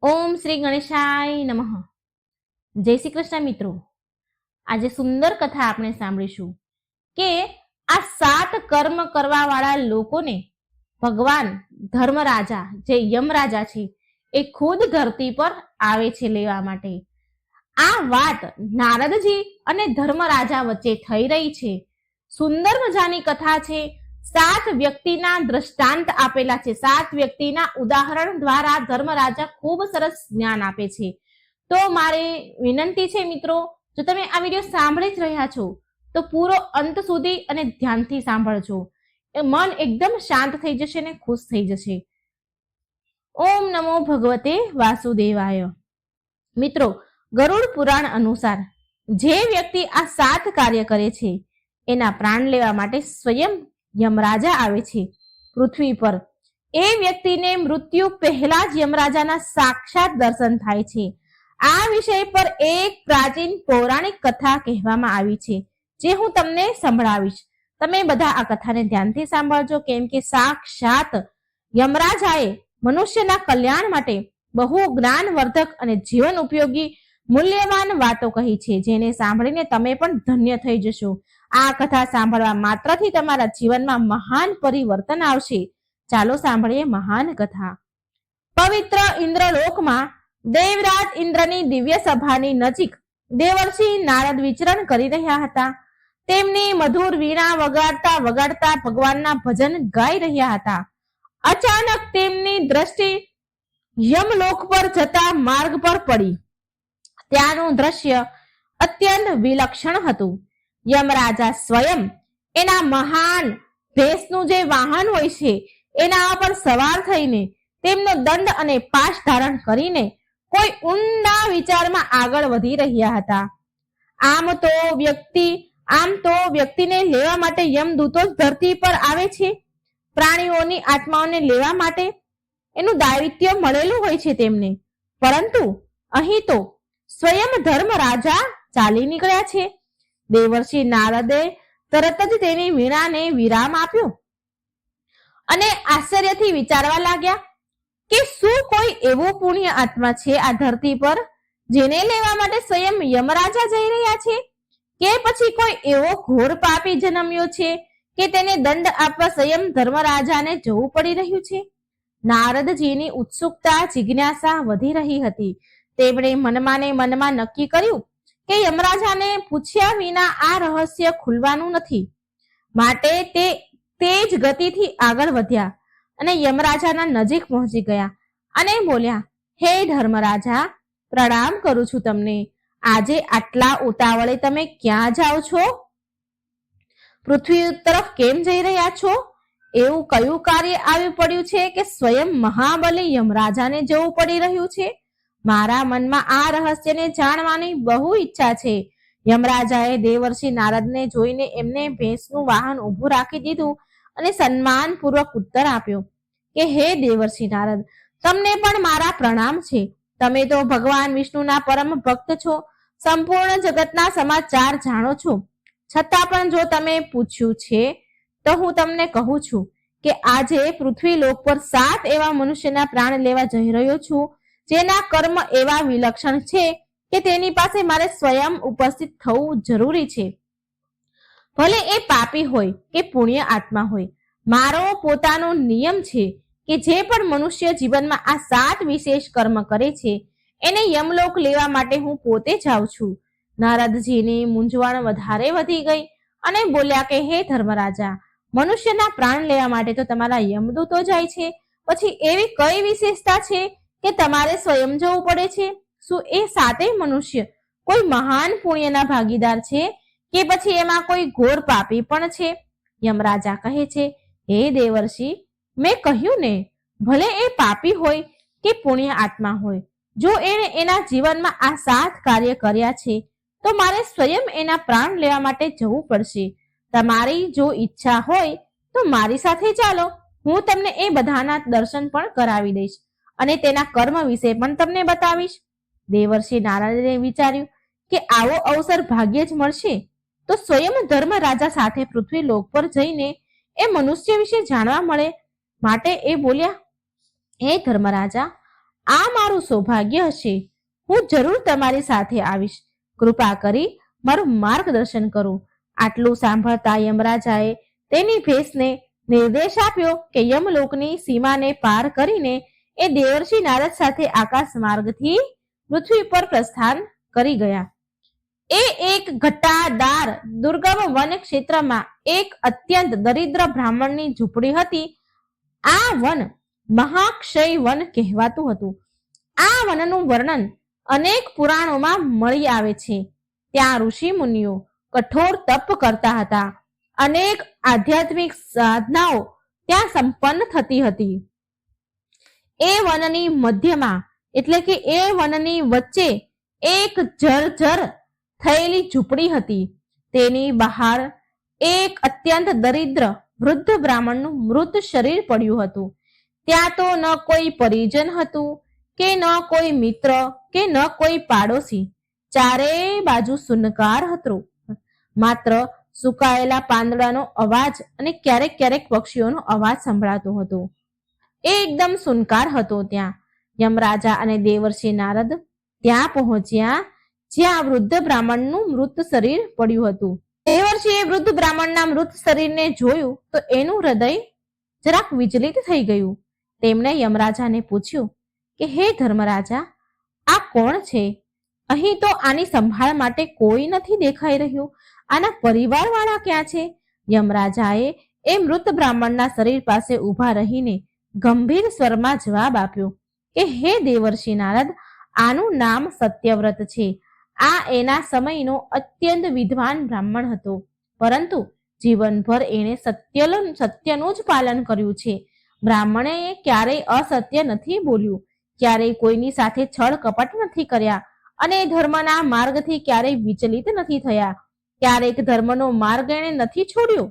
ઓમ શ્રી ગણેશાય નમઃ. જય શ્રી કૃષ્ણ મિત્રો. આજે સુંદર કથા આપણે સાંભળીશું કે આ 7 કર્મ કરવા વાળા લોકોને ભગવાન ધર્મરાજા જે યમરાજા છે એ ખુદ ધરતી પર આવે છે લેવા માટે. આ વાત નારદજી અને ધર્મરાજા વચ્ચે થઈ રહી છે. સુંદર મજાની કથા છે. 7 વ્યક્તિના દ્રષ્ટાંત આપેલા છે. 7 વ્યક્તિના ઉદાહરણ દ્વારા ધર્મરાજા ખૂબ સરસ જ્ઞાન આપે છે. તો મારે વિનંતી છે મિત્રો, જો તમે આ વિડીયો સાંભળી જ રહ્યા છો તો પૂરો અંત સુધી અને ધ્યાનથી સાંભળજો. મન એકદમ શાંત થઈ જશે ને ખુશ થઈ જશે. ઓમ નમો ભગવતે વાસુદેવાય. મિત્રો, ગરુડ પુરાણ અનુસાર જે વ્યક્તિ આ 7 કાર્ય કરે છે એના પ્રાણ લેવા માટે સ્વયં યમરાજા આવે છે પૃથ્વી પર. એ વ્યક્તિને મૃત્યુ પહેલા જ યમરાજાના સાક્ષાત દર્શન થાય છે. આ વિષય પર એક પ્રાચીન પૌરાણિક કથા કહેવામાં આવી છે જે હું તમને સંભળાવીશ. તમે બધા આ કથાને ધ્યાનથી સાંભળજો, કેમ કે સાક્ષાત યમરાજાએ મનુષ્યના કલ્યાણ માટે બહુ જ્ઞાનવર્ધક અને જીવન ઉપયોગી મૂલ્યવાન વાતો કહી છે, જેને સાંભળીને તમે પણ ધન્ય થઈ જશો. આ કથા સાંભળવા માત્રથી તમારા જીવનમાં મહાન પરિવર્તન આવશે. ચાલો સાંભળીએ મહાન કથા. પવિત્ર ઇન્દ્રલોકમાં દેવરાજ ઇન્દ્રની દિવ્ય સભાની નજીક દેવર્ષિ નારદ વિચરણ કરી રહ્યા હતા. તેમની મધુર વીણા વગાડતા વગાડતા ભગવાનના ભજન ગાઈ રહ્યા હતા. અચાનક તેમની દ્રષ્ટિ યમલોક પર જતા માર્ગ પર પડી. ત્યાંનું દ્રશ્ય અત્યંત વિલક્ષણ હતું. યમરાજા સ્વયં એના મહાન ભેંસનું જે વાહન હોય છે એના પર સવાર થઈને તેમનો દંડ અને પાશ ધારણ કરીને કોઈ ઊંડા વિચારમાં આગળ વધી રહ્યા હતા. આમ તો વ્યક્તિને લેવા માટે યમદૂતો ધરતી પર આવે છે. પ્રાણીઓની આત્માઓને લેવા માટે એનું દાયિત્વ મળેલું હોય છે તેમને. પરંતુ અહીં તો સ્વયં ધર્મરાજા ચાલી નીકળ્યા છે. દેવર્ષિ નારદે તરત જ તેની વીણાને વિરામ આપ્યો અને આશ્ચર્યથી વિચારવા લાગ્યા કે શું કોઈ એવો પુણ્ય આત્મા છે આ ધરતી પર જેને લેવા માટે સ્વયં યમરાજા જઈ રહ્યા છે, કે પછી કોઈ એવો ઘોર પાપી જન્મ્યો છે કે તેને દંડ આપવા સ્વયં ધર્મરાજાને જવું પડી રહ્યું છે. નારદજીની ઉત્સુકતા જિજ્ઞાસા વધી રહી હતી. તેમણે મનમાં નક્કી કર્યું કે યમરાજાને પૂછ્યા વિના આ રહસ્ય ખુલવાનું નથી. માટે તે જ ગતિથી આગળ વધ્યા અને યમરાજાના નજીક પહોંચી ગયા અને બોલ્યા, હે ધર્મરાજા, પ્રણામ કરું છું તમને. આજે આટલા ઉતાવળે તમે ક્યાં જાઓ છો? પૃથ્વી તરફ કેમ જઈ રહ્યા છો? એવું કયું કાર્ય આવી પડ્યું છે કે સ્વયં મહાબલી યમરાજાને જવું પડી રહ્યું છે? મારા મનમાં આ રહસ્યને જાણવાની બહુ ઈચ્છા છે. યમરાજાએ દેવર્ષિ નારદને જોઈને એમને ભેંસનું વાહન ઊભું રાખી દીધું અને સન્માનપૂર્વક ઉત્તર આપ્યો કે હે દેવર્ષિ નારદ, તમને પણ મારા પ્રણામ છે. તમે તો ભગવાન વિષ્ણુના પરમ ભક્ત છો, સંપૂર્ણ જગતના સમાચાર જાણો છો. છતાં પણ જો તમે પૂછ્યું છે તો હું તમને કહું છું કે આજે પૃથ્વી લોક પર 7 એવા મનુષ્યના પ્રાણ લેવા જઈ રહ્યો છું જેના કર્મ એવા વિલક્ષણ છે કે તેની પાસે મારે સ્વયં ઉપસ્થિત થવું જરૂરી છે. ભલે એ પાપી હોય કે પુણ્ય આત્મા હોય, મારો પોતાનો નિયમ છે કે જે પણ મનુષ્ય જીવનમાં આ 7 વિશેષ કર્મ કરે છે એને યમલોક લેવા માટે હું પોતે જાઉં છું. નારદજીની મૂંઝવણ વધારે વધી ગઈ અને બોલ્યા કે હે ધર્મરાજા, મનુષ્યના પ્રાણ લેવા માટે તો તમારા યમદૂતો જાય છે, પછી એવી કઈ વિશેષતા છે કે તમારે સ્વયં જવું પડે છે? શું એ 7 મનુષ્ય કોઈ મહાન પુણ્યના ભાગીદાર છે કે પછી એમાં કોઈ ઘોર પાપી પણ છે? યમરાજા કહે છે, હે દેવર્ષિ, મેં કહ્યું ને, ભલે એ પાપી હોય કે પુણ્ય આત્મા હોય, જો એણે એના જીવનમાં આ 7 કાર્ય કર્યા છે તો મારે સ્વયં એના પ્રાણ લેવા માટે જવું પડશે. તમારી જો ઈચ્છા હોય તો મારી સાથે ચાલો, હું તમને એ બધાના દર્શન પણ કરાવી દઈશ અને તેના કર્મ વિશે પણ તમને બતાવીશ. દેવર્ષિ નારદે વિચાર્યું કે આવો અવસર ભાગ્યે જ મળશે તો સ્વયં ધર્મરાજા સાથે પૃથ્વી લોક પર જઈને એ મનુષ્ય વિશે જાણવા મળે. માટે એ બોલ્યા, હે ધર્મરાજા, આ મારું સૌભાગ્ય હશે. હું જરૂર તમારી સાથે આવીશ. કૃપા કરી મારું માર્ગદર્શન કરો. આટલું સાંભળતા યમરાજાએ તેની ભેંસને નિર્દેશ આપ્યો કે યમલોકની સીમાને પાર કરીને એ દેવર્ષિ નારદ સાથે આકાશ માર્ગથી પૃથ્વી પર પ્રસ્થાન કરી ગયા. એ એક ઘટાદાર દુર્ગમ વન ક્ષેત્રમાં એક અત્યંત દરિદ્ર બ્રાહ્મણની ઝૂંપડી હતી. આ વન મહાક્ષય વન કહેવાતું હતું. આ વનનું વર્ણન અનેક પુરાણોમાં મળી આવે છે. ત્યાં ઋષિ મુનિઓ કઠોર તપ કરતા હતા. અનેક આધ્યાત્મિક સાધનાઓ ત્યાં સંપન્ન થતી હતી. એ વનની મધ્યમાં એટલે કે એ વનની વચ્ચે એક જર્જર થયેલી ઝૂંપડી હતી. તેની બહાર એક અત્યંત દરિદ્ર વૃદ્ધ બ્રાહ્મણનું મૃત શરીર પડ્યું હતું. ત્યાં તો ન કોઈ પરિજન હતું કે ન કોઈ મિત્ર કે ન કોઈ પાડોશી. ચારેય બાજુ સુનકાર હતું. માત્ર સુકાયેલા પાંદડાનો અવાજ અને ક્યારેક ક્યારેક પક્ષીઓનો અવાજ સંભળાતો હતો. એ એકદમ સુનકાર હતો. ત્યાં યમરાજા અને દેવર્ષિ નારદ ત્યાં પહોંચ્યા જ્યાં વૃદ્ધ બ્રાહ્મણનું મૃત શરીર પડ્યું હતું. દેવર્ષિએ વૃદ્ધ બ્રાહ્મણના મૃત શરીરને જોયું તો એનું હૃદય જરાક વિચલિત થઈ ગયું. તેમણે યમરાજાને પૂછ્યું કે હે ધર્મરાજા, આ કોણ છે? અહીં તો આની સંભાળ માટે કોઈ નથી દેખાઈ રહ્યું. આના પરિવારવાળા ક્યાં છે? યમરાજાએ એ મૃત બ્રાહ્મણના શરીર પાસે ઊભા રહીને ગંભીર સ્વરમાં જવાબ આપ્યો કે હે દેવર્ષિ નારદ, આનું નામ સત્યવ્રત છે. આ એના સમયનો અત્યંત વિદ્વાન બ્રાહ્મણ હતો, પરંતુ જીવનભર એણે સત્યનું જ પાલન કર્યું છે. બ્રાહ્મણે ક્યારેય અસત્ય નથી બોલ્યું, ક્યારેય કોઈની સાથે છળ કપટ નથી કર્યા અને ધર્મના માર્ગથી ક્યારેય વિચલિત નથી થયા. ક્યારેક ધર્મનો માર્ગ એણે નથી છોડ્યો,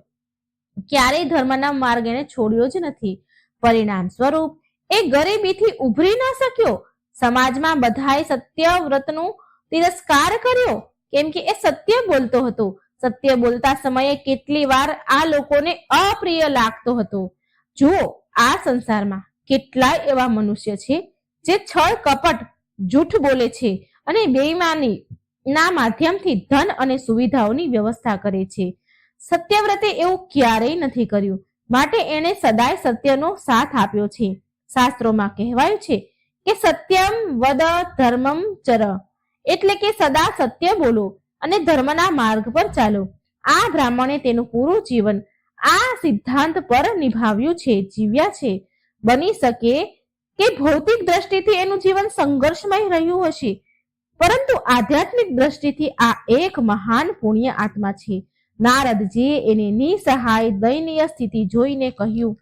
ક્યારેય ધર્મના માર્ગ એણે છોડ્યો જ નથી. પરિણામ સ્વરૂપ એ ગરીબીથી ઉભરી ન શક્યો. સમાજમાં બધાએ સત્યવ્રતનું તિરસ્કાર કર્યો, કેમ કે એ સત્ય બોલતો હતો. સત્ય બોલતા સમયે કેટલી વાર આ લોકોને અપ્રિય લાગતો હતો. જુઓ, આ સંસારમાં કેટલાય એવા મનુષ્ય છે જે છળ કપટ, જૂઠ બોલે છે અને બેઈમાની ના માધ્યમથી ધન અને સુવિધાઓની વ્યવસ્થા કરે છે. સત્યવ્રતે એવું ક્યારેય નથી કર્યું, માટે એણે સદાય સત્યનો સાથ આપ્યો છે. શાસ્ત્રોમાં કહેવાયું છે કે સત્યમ વદ ધર્મમ ચર, એટલે કે સદા સત્ય બોલો અને ધર્મના માર્ગ પર ચાલો. આ બ્રાહ્મણે તેનું પૂરું જીવન આ સિદ્ધાંત પર નિભાવ્યું છે, જીવ્યા છે. બની શકે કે ભૌતિક દ્રષ્ટિથી એનું જીવન સંઘર્ષમય રહ્યું હશે, પરંતુ આધ્યાત્મિક દ્રષ્ટિથી આ એક મહાન પુણ્ય આત્મા છે. નારદજીએ એની નિસહાય દયનીય સ્થિતિ જોઈને કહ્યું,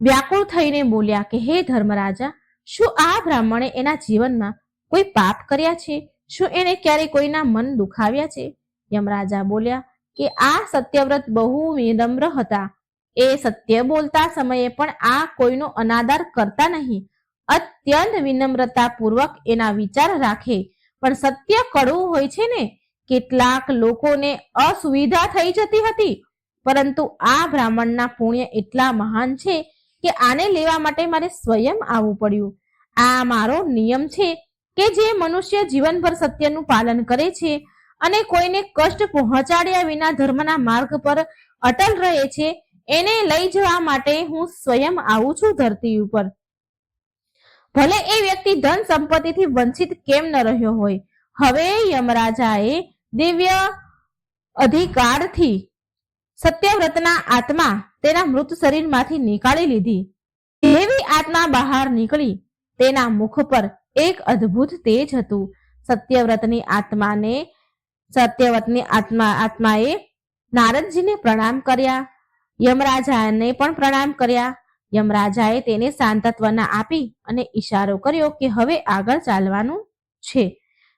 વ્યાકુળ થઈને બોલ્યા કે હે ધર્મરાજા, શું આ બ્રાહ્મણે એના જીવનમાં કોઈ પાપ કર્યા છે? શું એણે ક્યારે કોઈના મન દુખાવ્યા છે? યમરાજા બોલ્યા કે આ સત્યવ્રત બહુ વિનમ્ર હતા. એ સત્ય બોલતા સમયે પણ આ કોઈનો અનાદર કરતા નહીં. અત્યંત વિનમ્રતા પૂર્વક એના વિચાર રાખે. પણ સત્ય કડવું હોય છે ને, કેટલાક લોકોને અસુવિધા થઈ જતી હતી, પરંતુ આ બ્રાહ્મણના પુણ્ય એટલા મહાન છે કે આને લેવા માટે મારે સ્વયં આવવું પડ્યું. આ મારો નિયમ છે કે જે મનુષ્ય જીવનભર સત્યનું પાલન કરે છે અને કોઈને કષ્ટ પહોંચાડ્યા વિના ધર્મના માર્ગ પર અટલ રહે છે, એને લઈ જવા માટે હું સ્વયં આવું છું ધરતી ઉપર. ભલે એ વ્યક્તિ ધન સંપત્તિથી વંચિત કેમ ન રહ્યો હોય. હવે યમરાજાએ દિવ્ય અધિકારથી સત્યવ્રતના આત્મા તેના મૃત શરીરમાંથી નીકાળી લીધી. એવી આત્મા બહાર નીકળી. તેના મુખ પર એક અદ્ભુત તેજ હતું. સત્યવ્રતની આત્માએ નારદજીને પ્રણામ કર્યા, યમરાજાને પણ પ્રણામ કર્યા. યમરાજાએ તેને સાંત્વના આપી અને ઈશારો કર્યો કે હવે આગળ ચાલવાનું છે.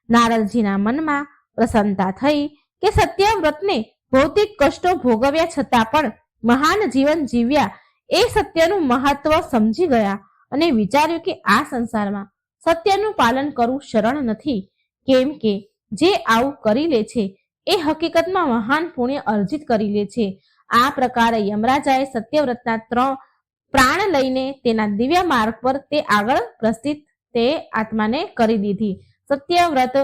નારદજીના મનમાં પ્રસન્નતા થઈ કે સત્યવ્રતને ભૌતિક કષ્ટો ભોગવ્યા છતાં પણ મહાન જીવન જીવ્યા એ સત્યનું મહત્વ સમજી ગયા અને વિચાર્યું કે આ સંસારમાં સત્યનું પાલન કરવું સરળ નથી, કેમ કે જે આવું કરી લે છે એ હકીકતમાં મહાન પુણ્ય અર્જિત કરી લે છે. આ પ્રકારે યમરાજાએ સત્યવ્રતના પ્રાણ લઈને તેના દિવ્ય માર્ગ પર તે આગળ પ્રસ્થિત તે આત્માને કરી દીધી. સત્યવ્રત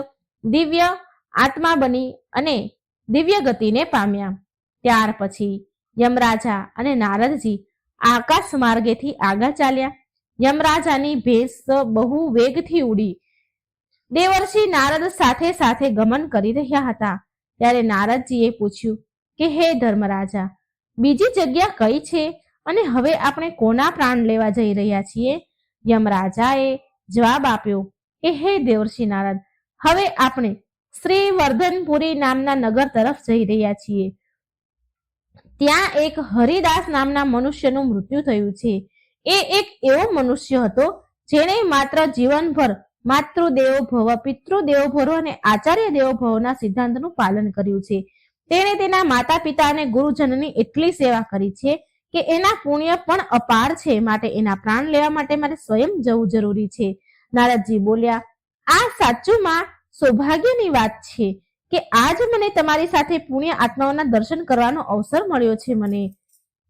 દિવ્ય આત્મા બની અને દિવ્ય ગતિને પામ્યા. ત્યાર પછી યમરાજા અને નારદજી આકાશ માર્ગેથી આગળ ચાલ્યા. યમરાજાની ભેંસ બહુ વેગથી ઉડી દેવર્ષિ નારદ સાથે સાથે ગમન કરી રહ્યા હતા. ત્યારે નારદજીએ પૂછ્યું કે હે ધર્મરાજા, બીજી જગ્યા કઈ છે અને હવે આપણે કોના પ્રાણ લેવા જઈ રહ્યા છીએ? યમરાજાએ જવાબ આપ્યો કે હે દેવર્ષિ નારદ, હવે આપણે શ્રી વર્ધનપુરી નામના નગર તરફ જઈ રહ્યા છીએ. ત્યાં એક હરિદાસ નામના મનુષ્યનું મૃત્યુ થયું છે. એ એક એવો મનુષ્ય હતો જેણે માત્ર જીવનભર માતૃદેવો ભવ, પિતૃદેવો ભવ અને આચાર્ય દેવો ભવના સિદ્ધાંતનું પાલન કર્યું છે. તેણે તેના માતા પિતા અને ગુરુજનની એટલી સેવા કરી છે કે એના પુણ્ય પણ અપાર છે. માટે એના પ્રાણ લેવા માટે મારે સ્વયં જવું જરૂરી છે. નારદજી બોલ્યા, આ સાચુંમાં સૌભાગ્યની વાત છે કે આજ મને તમારી સાથે પુણ્ય આત્માઓના દર્શન કરવાનો અવસર મળ્યો છે. મને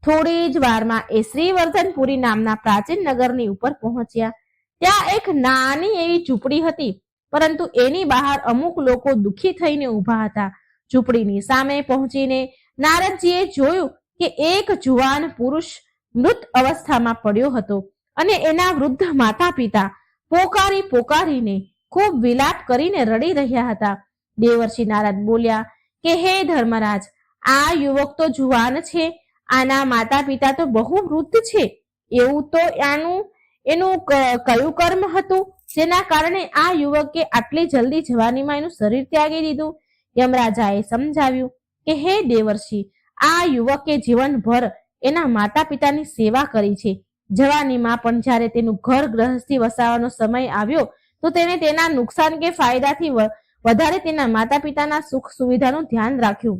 થોડી જ વારમાં એ શ્રીવર્ધનપુરી નામના પ્રાચીન નગરની ઉપર પહોંચ્યા. ત્યાં એક નાની એવી ઝૂંપડી હતી, પરંતુ એની બહાર અમુક લોકો દુઃખી થઈને ઊભા હતા. ઝૂંપડીની સામે પહોંચીને નારદજીએ જોયું કે એક જુવાન પુરુષ મૃત અવસ્થામાં પડ્યો હતો અને એના વૃદ્ધ માતા પિતા પોકારી પોકારીને ખૂબ વિલાપ કરીને રડી રહ્યા હતા. દેવર્ષિ નારદ બોલ્યા કે હે ધર્મરાજ, આ યુવક તો જુવાન છે, આના માતા પિતા તો બહુ વૃદ્ધ છે. એવું તો એનું કયું કર્મ હતું જેના કારણે આ યુવકે આટલી જલ્દી જવાનીમાં એનું શરીર ત્યાગી દીધું? યમરાજાએ સમજાવ્યું કે હે દેવર્ષિ, આ યુવકે જીવનભર એના માતા પિતાની સેવા કરી છે. જવાનીમાં પણ જ્યારે તેનું ઘર ગૃહસ્થી વસાવવાનો સમય આવ્યો તો તેણે તેના નુકસાન કે ફાયદાથી વધારે તેના માતા પિતાના સુખ સુવિધાનું ધ્યાન રાખ્યું.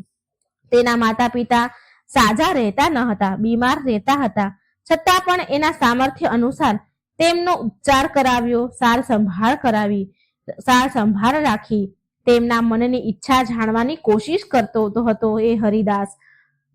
તેના માતા પિતા સાજા રહેતા ન હતા, બીમાર રહેતા હતા, છતાં પણ એના સામર્થ્ય અનુસાર તેમનો ઉપચાર કરાવ્યો, સાર સંભાળ રાખી. તેમના મનની ઈચ્છા જાણવાની કોશિશ કરતો હતો. એ હરિદાસ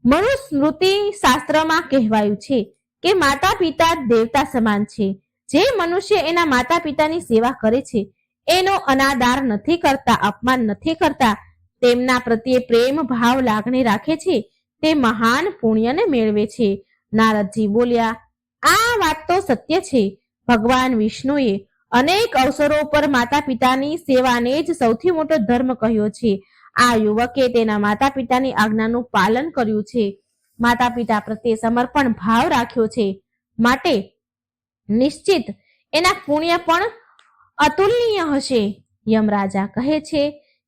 મનુસ્મૃતિ શાસ્ત્રમાં કહેવાયું છે કે માતા પિતા દેવતા સમાન છે. જે મનુષ્ય એના માતા પિતાની સેવા કરે છે, એનો અનાદાર નથી કરતા, અપમાન નથી કરતા, તેમના પ્રત્યે પ્રેમ ભાવ લાગણી રાખે છે, તે મહાન પુણ્યને મેળવે છે. નારદજી બોલ્યા, આ વાત તો સત્ય છે. ભગવાન વિષ્ણુએ અનેક અવસરો પર માતા પિતાની સેવાને જ સૌથી મોટો ધર્મ કહ્યો છે. આ યુવકે તેના માતા પિતાની આજ્ઞાનું પાલન કર્યું છે, માતા પિતા પ્રત્યે સમર્પણ ભાવ રાખ્યો છે, માટે નિશ્ચિત એના પુણ્ય પણ અતુલનીય હશે. યમરાજા કહે છે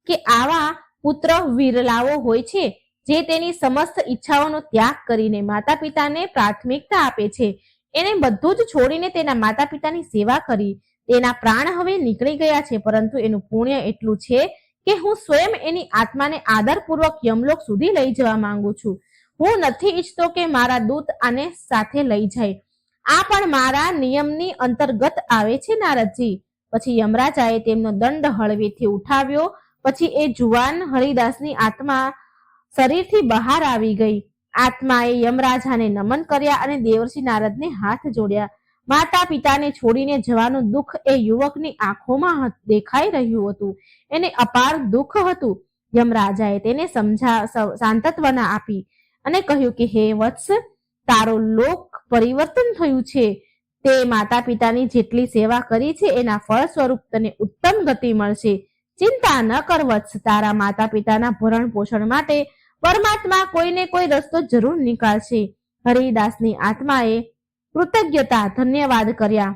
કે આવા પુત્ર વિરલાઓ હોય છે જે તેની સમસ્ત ઈચ્છાઓનો ત્યાગ કરીને માતા પિતાને પ્રાથમિકતા આપે છે. એને બધું જ છોડીને તેના માતા પિતાની સેવા કરી. તેના પ્રાણ હવે નીકળી ગયા છે, પરંતુ એનું પુણ્ય એટલું છે કે હું સ્વયં એની આત્માને આદરપૂર્વક યમલોક સુધી લઈ જવા માંગુ છું. હું નથી ઈચ્છતો કે મારા દૂત આને સાથે લઈ જાય. આ પણ મારા નિયમની અંતર્ગત આવે છે નારદજી. પછી યમરાજાએ તેમનો દંડ હળવેથી ઉઠાવ્યો. પછી એ જુવાન હરિદાસની આત્મા શરીરથી બહાર આવી ગઈ. આત્માએ યમરાજાને નમન કર્યા અને દેવર્ષિ નારદને હાથ જોડ્યા. માતા પિતાને છોડીને જવાનું દુઃખ એ યુવકની આંખોમાં દેખાઈ રહ્યું હતું. એને અપાર દુઃખ હતું. યમરાજાએ તેને સાંત્વના આપી અને કહ્યું કે હે વત્સ, તારો લોક પરિવર્તન થયું છે. તે માતા પિતાની જેટલી સેવા કરી છે એના ફળ સ્વરૂપ તને ઉત્તમ ગતિ મળશે. ચિંતા ન કર વત્સ, તારા માતા પિતાના ભરણ પોષણ માટે પરમાત્મા કોઈને કોઈ રસ્તો જરૂર નીકાળશે. હરિદાસની આત્માએ કૃતજ્ઞતા ધન્યવાદ કર્યા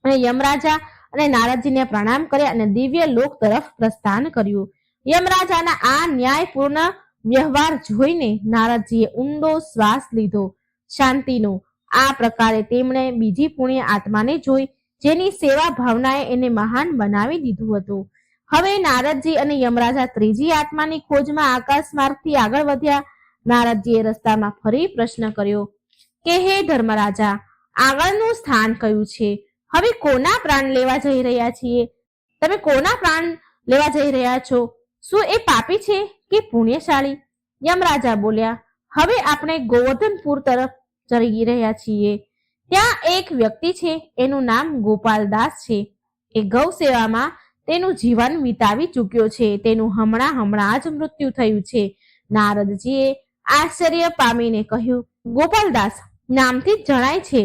અને યમરાજા અને નારદજીને પ્રણામ કર્યા અને દિવ્ય લોક તરફ પ્રસ્થાન કર્યું. યમરાજાના આ ન્યાયપૂર્ણ વ્યવહાર જોઈને નારદજીએ ઊંડો શ્વાસ લીધો, શાંતિનો. આ પ્રકારે તેમણે બીજી પુણ્ય આત્માને જોઈ જેની સેવા ભાવનાએ એને મહાન બનાવી દીધું હતું. હવે નારદજી અને યમરાજા ત્રીજી આત્માની ખોજમાં આકાશ માર્ગથી આગળ વધ્યા. નારદજીએ રસ્તામાં ફરી પ્રશ્ન કર્યો કે હે ધર્મરાજા, આગળનું સ્થાન કયું છે? હવે કોના પ્રાણ લેવા જઈ રહ્યા છીએ? તમે કોના પ્રાણ લેવા જઈ રહ્યા છો? શું એ પાપી છે કે પુણ્યશાળી? યમરાજા બોલ્યા, હવે આપણે ગોવર્ધનપુર તરફ જઈ રહ્યા છીએ. ત્યાં એક વ્યક્તિ છે, એનું નામ ગોપાલદાસ છે. એ ગૌ સેવામાં તેનું જીવન વિતાવી ચૂક્યો છે. તેનું હમણાં જ મૃત્યુ થયું છે. નારદજીએ આશ્ચર્ય પામીને કહ્યું, ગોપાલદાસ નામથી જ જણાય છે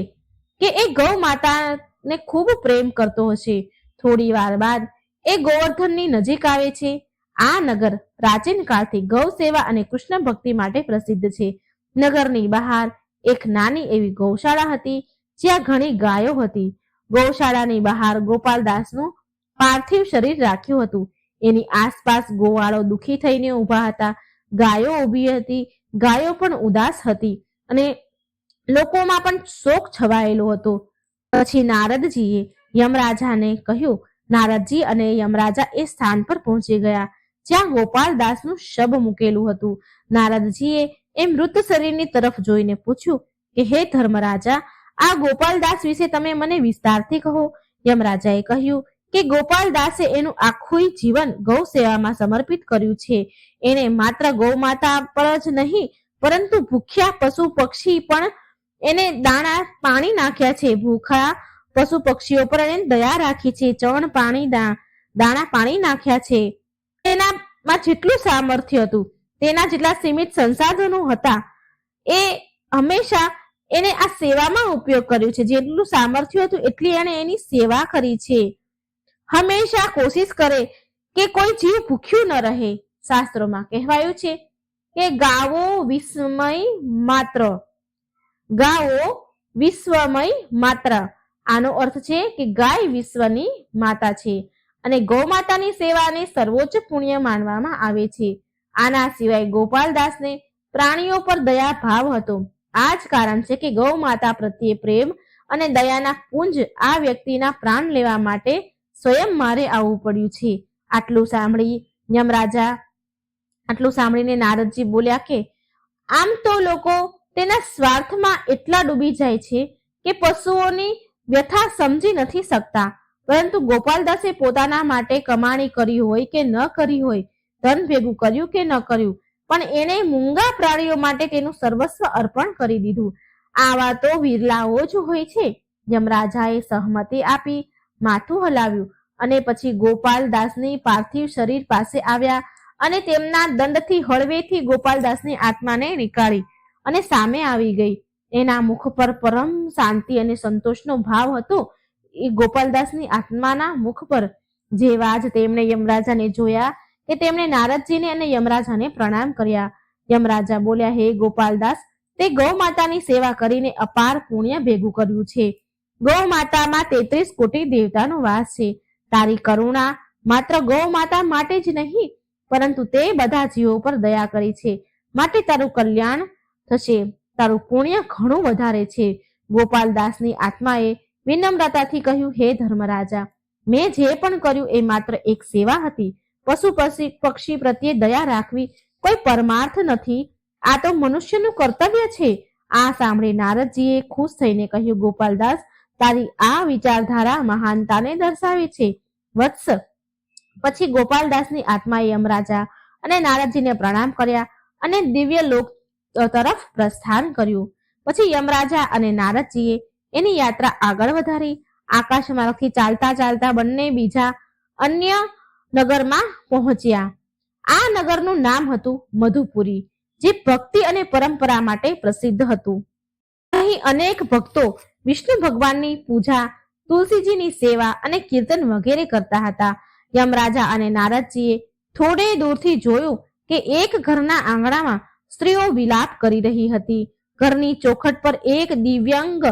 કે એ ગૌ માતાને ખૂબ પ્રેમ કરતો હશે. થોડી વાર બાદ એ ગોવર્ધનની નજીક આવે છે. આ નગર પ્રાચીન કાળથી ગૌ સેવા અને કૃષ્ણ ભક્તિ માટે પ્રસિદ્ધ છે. નગરની બહાર એક નાની એવી ગૌશાળા હતી, જ્યાં ઘણી ગાયો હતી. ગૌશાળાની બહાર ગોપાલદાસનું પાર્થિવ શરીર રાખ્યું હતું. એની આસપાસ ગોવાળો દુઃખી થઈને ઊભા હતા. ગાયો ઊભી હતી. ગાયો પણ ઉદાસ હતી અને લોકોમાં પણ શોક છવાયેલો હતો. પછી નારદજીએ યમરાજાને કહ્યું. નારદજી અને યમરાજા એ સ્થાન પર પહોંચી ગયા જ્યાં ગોપાલદાસનું શબ મૂકેલું હતું. નારદજીએ એ મૃત શરીરની તરફ જોઈને પૂછ્યું કે હે ધર્મરાજા, આ ગોપાલદાસ વિશે તમે મને વિસ્તારથી કહો. યમરાજાએ કહ્યું કે ગોપાલદાસે એનું આખું જીવન ગૌ સેવામાં સમર્પિત કર્યું છે. એને માત્ર ગૌ માતા પર જ નહીં, પરંતુ ભૂખ્યા પશુ પક્ષી પણ એને દાણા પાણી નાખ્યા છે. ભૂખા પશુ પક્ષીઓ પર એને દયા રાખી છે. ચણ પાણી દાણા પાણી નાખ્યા છે. તેનામાં જેટલું સામર્થ્ય હતું, તેના જેટલા સીમિત સંસાધનો હતા, એ હંમેશા એને આ સેવામાં ઉપયોગ કર્યો છે. જેટલું સામર્થ્ય હતું એટલી એને એની સેવા કરી છે. હંમેશા કોશિશ કરે કે કોઈ જીવ ભૂખ્યું ન રહે. શાસ્ત્રોમાં કહેવાયું છે કે ગાવો વિશ્વમય માત્ર. આનો અર્થ છે કે ગાય વિશ્વની માતા છે અને ગૌ માતાની સેવાને સર્વોચ્ચ પુણ્ય માનવામાં આવે છે. આના સિવાય ગોપાલદાસને પ્રાણીઓ પર દયા ભાવ હતો. આ જ કારણ છે કે ગૌ માતા પ્રત્યે પ્રેમ અને દયાના પુંજ આ વ્યક્તિના પ્રાણ લેવા માટે સ્વયં મારે આવવું પડ્યું છે. આટલું સાંભળીને નારદજી બોલ્યા કે આમ તો લોકો તેના સ્વાર્થમાં એટલા ડૂબી જાય છે કે પશુઓની વ્યથા સમજી નથી શકતા. પરંતુ ગોપાલદાસે પોતાના માટે કમાણી કરી હોય કે ન કરી હોય, ધન ભેગું કર્યું કે ન કર્યું, પણ એણે મૂંગા પ્રાણીઓ માટે તેનું સર્વસ્વ અર્પણ કરી દીધું. આવા તો વિરલાઓ જ હોય છે. યમરાજાએ સહમતિ આપી, માથું હલાવ્યું અને પછી ગોપાલદાસની પાર્થિવ શરીર પાસે આવ્યા અને તેમના દંડથી હળવેથી ગોપાલદાસની આત્માને નીકાળી અને સામે આવી ગઈ. એના મુખ પર પરમ શાંતિ અને સંતોષનો ભાવ હતો. એ ગોપાલદાસની આત્માના મુખ પર. જેવા જ તેમણે યમરાજાને જોયા કે તેમણે નારદજીને અને યમરાજાને પ્રણામ કર્યા. યમરાજા બોલ્યા, હે ગોપાલદાસ, તે ગૌ માતાની સેવા કરીને અપાર પુણ્ય ભેગું કર્યું છે. ગૌ માતામાં 33 કોટી દેવતાનો વાસ છે. તારી કરુણા માત્ર ગૌ માતા માટે જ નહીં, પરંતુ તે બધા જીવો પર દયા કરી છે, માટે તારું કલ્યાણ થશે. તારું પુણ્ય ઘણું વધારે છે. ગોપાલદાસની આત્માએ વિનમ્રતાથી કહ્યું, હે ધર્મરાજા, મેં જે પણ કર્યું એ માત્ર એક સેવા હતી. પશુ પક્ષી પ્રત્યે દયા રાખવી કોઈ પરમાર્થ નથી. આ તો મનુષ્યનું કર્તવ્ય છે. આ સાંભળી નારદજીએ ખુશ થઈને કહ્યું, ગોપાલદાસ, તારી આ વિચારધારા મહાનતાને દર્શાવે છે. વત્સ. પછી ગોપાલદાસની આત્માએ યમરાજા અને નારદજીને પ્રણામ કર્યા અને દિવ્ય લોક તરફ પ્રસ્થાન કર્યું. પછી યમરાજા અને નારદજીએ એની યાત્રા આગળ વધારી. આકાશ માર્ગથી ચાલતા બંને બીજા અન્ય નગરમાં પહોંચ્યા. આ નગરનું નામ હતું મધુપુરી, જે ભક્તિ અને પરંપરા માટે પ્રસિદ્ધ હતું. અહીં અનેક ભક્તો વિષ્ણુ ભગવાનની પૂજા, તુલસીજીની સેવા અને કીર્તન વગેરે કરતા હતા. યમરાજા અને નારદજીએ થોડે દૂરથી જોયું કે એક ઘરના આંગણામાં સ્ત્રીઓ વિલાપ કરી રહી હતી. ઘરની ચોખટ પર એક દિવ્યાંગ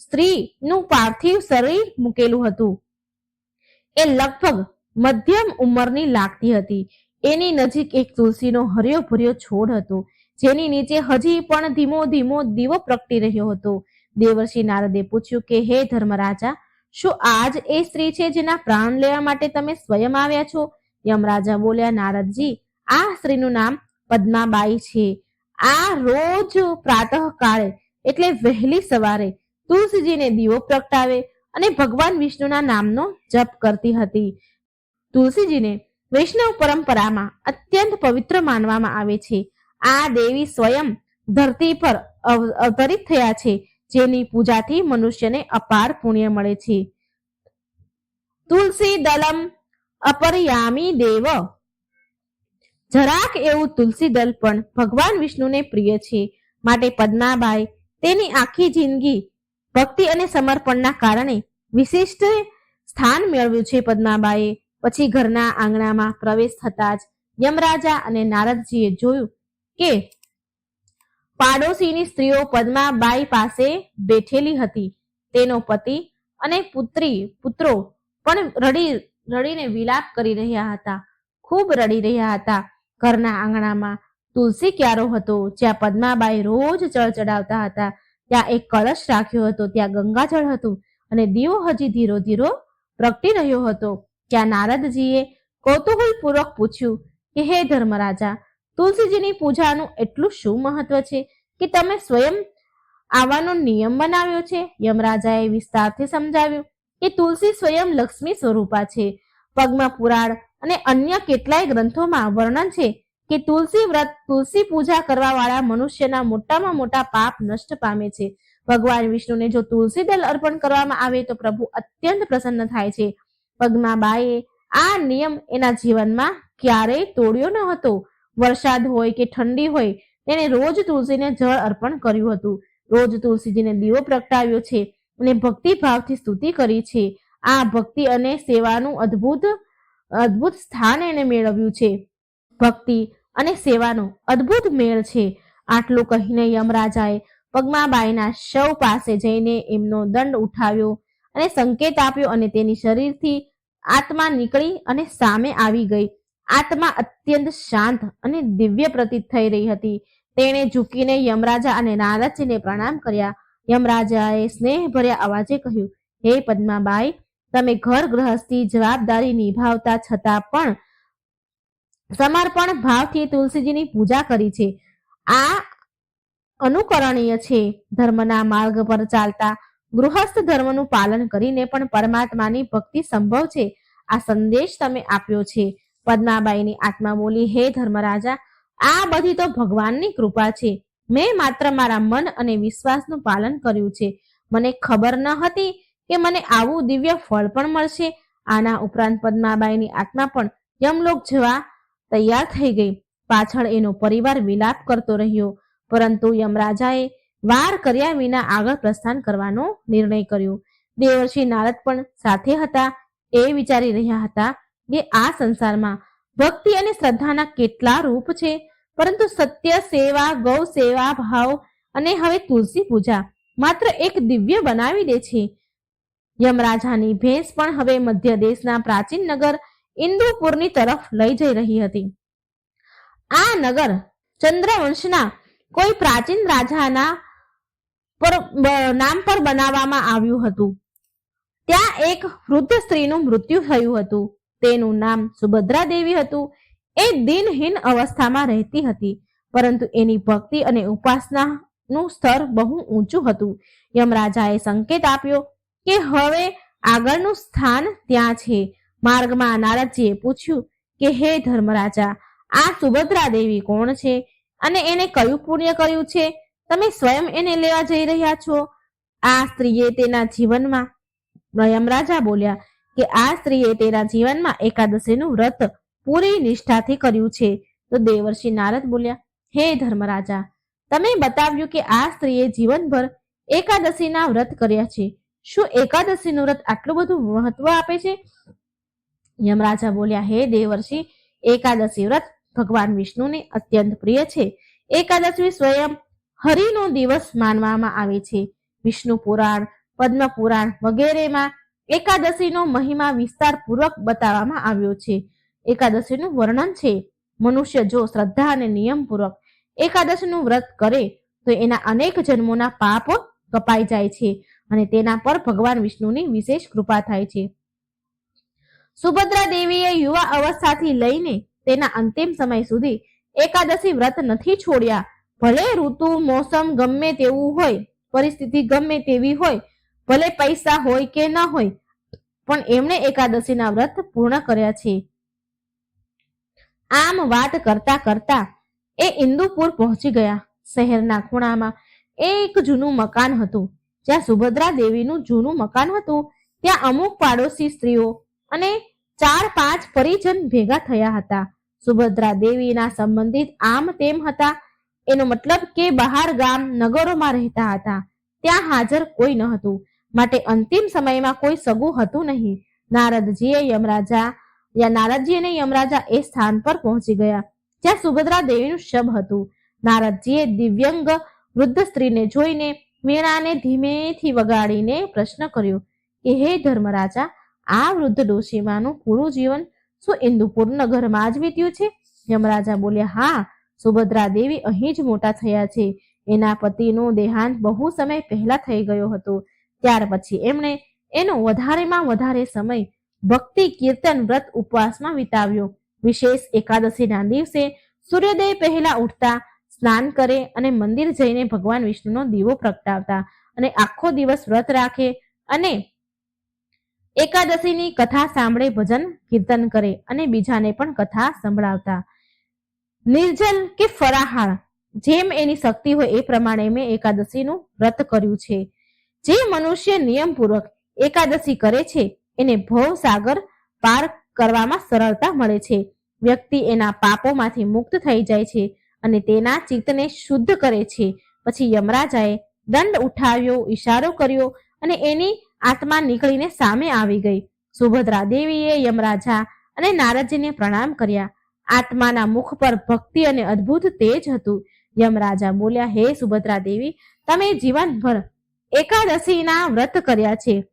સ્ત્રીનું પાર્થિવ શરીર મૂકેલું હતું. એ લગભગ મધ્યમ ઉંમરની લાગતી હતી. એની નજીક એક તુલસીનો હર્યો ભર્યો છોડ હતો, જેની નીચે હજી પણ ધીમો ધીમો દીવો પ્રગટી રહ્યો હતો. દેવર્ષિ નારદે પૂછ્યું કે હે ધર્મરાજા, શું આ જ એ સ્ત્રી છે જેના પ્રાણ લેવા માટે તમે સ્વયં આવ્યા છો? યમરાજા બોલ્યા, નારદજી, આ સ્ત્રીનું નામ પદ્માબાઈ છે. આ રોજ પ્રાતઃ કાળે એટલે વહેલી સવારે તુલસીજીને દીવો પ્રગટાવે અને ભગવાન વિષ્ણુના નામનો જપ કરતી હતી. તુલસીજીને વૈષ્ણવ પરંપરામાં અત્યંત પવિત્ર માનવામાં આવે છે. આ દેવી સ્વયં ધરતી પર અવતરિત થયા છે. જેની પૂજાથી મનુષ્યને અપાર પુણ્ય મળે છે. તુલસી દલમ અપરયામી દેવ, જરાક એવું તુલસી દલ પણ ભગવાન વિષ્ણુને પ્રિય છે. માટે પદ્માબાઈ તેની આખી જિંદગી ભક્તિ અને સમર્પણના કારણે વિશિષ્ટ સ્થાન મેળવ્યું છે. પદ્માબાઈએ પછી ઘરના આંગણામાં પ્રવેશ થતા જ યમરાજા અને નારદજીએ જોયું કે પાડોશીની સ્ત્રીઓ પદ્માબાઈ પાસે બેઠેલી હતી. તેનો પતિ અને પુત્રો પણ રડીને વિલાપ કરી રહ્યા હતા, ખૂબ રડી રહ્યા હતા. ઘરના આંગણામાં તુલસી ક્યારો હતો, જ્યાં પદ્માબાઈ રોજ જળ ચડાવતા હતા. ત્યાં એક કળશ રાખ્યો હતો, ત્યાં ગંગાજળ હતું અને દીવો હજી ધીરો ધીરો પ્રગટી રહ્યો હતો. ત્યાં નારદજીએ કૌતૂહલપૂર્વક પૂછ્યું કે હે ધર્મરાજા, તુલસીજીની પૂજાનું એટલું શું મહત્વ છે કે તમે સ્વયં આવવાનો નિયમ બનાવ્યો છે? યમરાજાએ વિસ્તારથી સમજાવ્યું કે તુલસી સ્વયં લક્ષ્મી સ્વરૂપા છે. પદ્મ પુરાણ અને અન્ય કેટલાય ગ્રંથોમાં વર્ણન છે કે તુલસી પૂજા કરવા વાળા મનુષ્યના મોટામાં મોટા પાપ નષ્ટ પામે છે. ભગવાન વિષ્ણુને જો તુલસી દલ અર્પણ કરવામાં આવે તો પ્રભુ અત્યંત પ્રસન્ન થાય છે. પદ્માબાઈએ આ નિયમ એના જીવનમાં ક્યારેય તોડ્યો ન હતો. વરસાદ હોય કે ઠંડી હોય, તેણે રોજ તુલસીને જળ અર્પણ કર્યું હતું. રોજ તુલસીજીને દીવો પ્રગટાવ્યો છે અને ભક્તિ ભાવથી સ્તુતિ કરી છે. આ ભક્તિ અને સેવાનું અદ્ભુત સ્થાન એને મેળવ્યું છે. ભક્તિ અને સેવાનો અદ્ભુત મેળ છે. આટલું કહીને યમરાજાએ પદ્માબાઈના શવ પાસે જઈને એમનો દંડ ઉઠાવ્યો અને સંકેત આપ્યો અને તેની શરીરથી આત્મા નીકળી અને સામે આવી ગઈ. આત્મા અત્યંત શાંત અને દિવ્ય પ્રતીત થઈ રહી હતી. તેણે ઝૂકીને યમરાજા અને નારદજીને પ્રણામ કર્યા. યમરાજાએ સ્નેહભર્યા અવાજે કહ્યું, હે પદ્માબાઈ, તમે ઘર ગૃહસ્થી જવાબદારી નિભાવતા છતાં પણ સમર્પણ ભાવથી તુલસીજીની પૂજા કરી છે. આ અનુકરણીય છે. ધર્મના માર્ગ પર ચાલતા ગૃહસ્થ ધર્મનું પાલન કરીને પણ પરમાત્માની ભક્તિ સંભવ છે. આ સંદેશ તમે આપ્યો છે. પદ્માબાઈની આત્મા બોલી, હે ધર્મરાજા, આ બધી તો ભગવાનની કૃપા છે. મેં માત્ર મારા મન અને વિશ્વાસનું પાલન કર્યું છે. મને ખબર ન હતી કે મને આવું દિવ્ય ફળ પણ મળશે. આના ઉપરાંત પદ્માબાઈની આત્મા પણ યમલોક જવા તૈયાર થઈ ગઈ. પાછળ એનો પરિવાર વિલાપ કરતો રહ્યો, પરંતુ યમરાજાએ વાર કર્યા વિના આગળ પ્રસ્થાન કરવાનો નિર્ણય કર્યો. દેવર્ષિ નારદ પણ સાથે હતા. એ વિચારી રહ્યા હતા કે આ સંસારમાં ભક્તિ અને શ્રદ્ધાના કેટલા રૂપ છે, પરંતુ સત્ય, સેવા, ગૌ સેવા ભાવ અને હવે તુલસી પૂજા માત્ર એક દિવ્ય બનાવી દે છે. યમરાજાની ભેંસ પણ હવે મધ્ય દેશના પ્રાચીન નગર ઇન્દુપુરની તરફ લઈ જઈ રહી હતી. આ નગર ચંદ્રવંશના કોઈ પ્રાચીન રાજાના નામ પર બનાવવામાં આવ્યું હતું. ત્યાં એક વૃદ્ધ સ્ત્રીનું મૃત્યુ થયું હતું. તેનું નામ સુભદ્રા દેવી હતું. એ દિનહીન અવસ્થામાં રહેતી હતી, પરંતુ એની ભક્તિ અને ઉપાસનાનું સ્તર બહુ ઊંચું હતું. યમરાજાએ સંકેત આપ્યો કે હવે આગળનું સ્થાન ત્યાં છે. માર્ગમાં નારદજીએ પૂછ્યું કે હે ધર્મરાજા, આ સુભદ્રા દેવી કોણ છે અને એને કયું પુણ્ય કર્યું છે? તમે સ્વયં એને લેવા જઈ રહ્યા છો? આ સ્ત્રીએ તેના જીવનમાં યમરાજા બોલ્યા કે આ સ્ત્રીએ તેના જીવનમાં એકાદશીનું વ્રત પૂરી નિષ્ઠાથી કર્યું છે. તો દેવર્ષિ નારદ બોલ્યા, હે ધર્મરાજા, તમે બતાવ્યું કે આ સ્ત્રીએ જીવનભર એકાદશીના વ્રત કર્યા છે. શું એકાદશીનું વ્રત આટલું બધું મહત્વ આપે છે? યમરાજા બોલ્યા, હે દેવર્ષિ, એકાદશી વ્રત ભગવાન વિષ્ણુને અત્યંત પ્રિય છે. એકાદશી સ્વયં હરિનો દિવસ માનવામાં આવે છે. વિષ્ણુ પુરાણ, પદ્મ પુરાણ વગેરેમાં એકાદશીનો મહિમા વિસ્તારપૂર્વક બતાવવામાં આવ્યો છે. એકાદશીનું વર્ણન છે, મનુષ્ય જો શ્રદ્ધા અને નિયમપૂર્વક એકાદશીનું વ્રત કરે તો એના અનેક જન્મોના પાપ કપાઈ જાય છે અને તેના પર ભગવાન વિષ્ણુની વિશેષ કૃપા થાય છે. સુભદ્રા દેવીએ યુવા અવસ્થાથી લઈને તેના અંતિમ સમય સુધી એકાદશી વ્રત નથી છોડ્યા. ભલે ઋતુ મોસમ ગમે તેવું હોય, પરિસ્થિતિ ગમે તેવી હોય, ભલે પૈસા હોય કે ન હોય, પણ એમણે એકાદશીના વ્રત પૂર્ણ કર્યા છે. આમ વાત કરતા કરતા એ ઇન્દુપુર પહોંચી ગયા. શહેરના ખૂણામાં એક જૂનું મકાન હતું. જ્યાં સુભદ્રા દેવીનું જૂનું મકાન હતું ત્યાં અમુક પાડોશી સ્ત્રીઓ અને 4-5 પરિજન ભેગા થયા હતા. સુભદ્રા દેવીના સંબંધિત આમ તેમ હતા. એનો મતલબ કે બહાર ગામ નગરોમાં રહેતા હતા. ત્યાં હાજર કોઈ ન હતું, માટે અંતિમ સમયમાં કોઈ સગું હતું નહીં. નારદજી અને યમરાજા એ સ્થાન પર પહોંચી ગયા જ્યાં સુભદ્રા દેવીનું શબ હતું. નારદજીએ દિવ્યંગ વૃદ્ધ સ્ત્રીને જોઈને વીણાને ધીમેથી વગાડીને પ્રશ્ન કર્યો કે હે ધર્મરાજા, આ વૃદ્ધ ડોશીમાનું પૂરું જીવન શું ઇન્દુપુર નગરમાં જ વીત્યું છે? યમરાજા બોલ્યા, હા, સુભદ્રા દેવી અહીં જ મોટા થયા છે. એના પતિનું દેહાંત બહુ સમય પહેલા થઈ ગયો હતો. ત્યાર પછી એમણે એનો વધારેમાં વધારે સમય ભક્તિ, કીર્તન, વ્રત, ઉપવાસમાં વિતાવ્યો. વિશેષ એકાદશીના દિવસે સૂર્યોદય પહેલા ઉઠતા, સ્નાન કરે અને મંદિર જઈને ભગવાન વિષ્ણુનો દીવો પ્રગટાવતા અને આખો દિવસ વ્રત રાખે અને એકાદશીની કથા સાંભળે, ભજન કીર્તન કરે અને બીજાને પણ કથા સંભળાવતા. નિર્જલ કે ફરાહાર જેમ એની શક્તિ હોય એ પ્રમાણે મેં એકાદશીનું વ્રત કર્યું છે. જે મનુષ્ય નિયમપૂર્વક એકાદશી કરે છે એને ભવસાગર પાર કરવામાં સરળતા મળે છે. વ્યક્તિ એના પાપોમાંથી મુક્ત થઈ જાય છે અને તેના ચિત્તને શુદ્ધ કરે છે. પછી યમરાજાએ દંડ ઉઠાવ્યો, ઈશારો કર્યો અને એની આત્મા નીકળીને સામે આવી ગઈ. સુભદ્રા દેવીએ યમરાજા અને નારદજીને પ્રણામ કર્યા. આત્માના મુખ પર ભક્તિ અને અદ્ભુત તેજ હતું. યમરાજા બોલ્યા, હે સુભદ્રા દેવી, તમે જીવનભર એકાદશીના વ્રત કર્યા છે.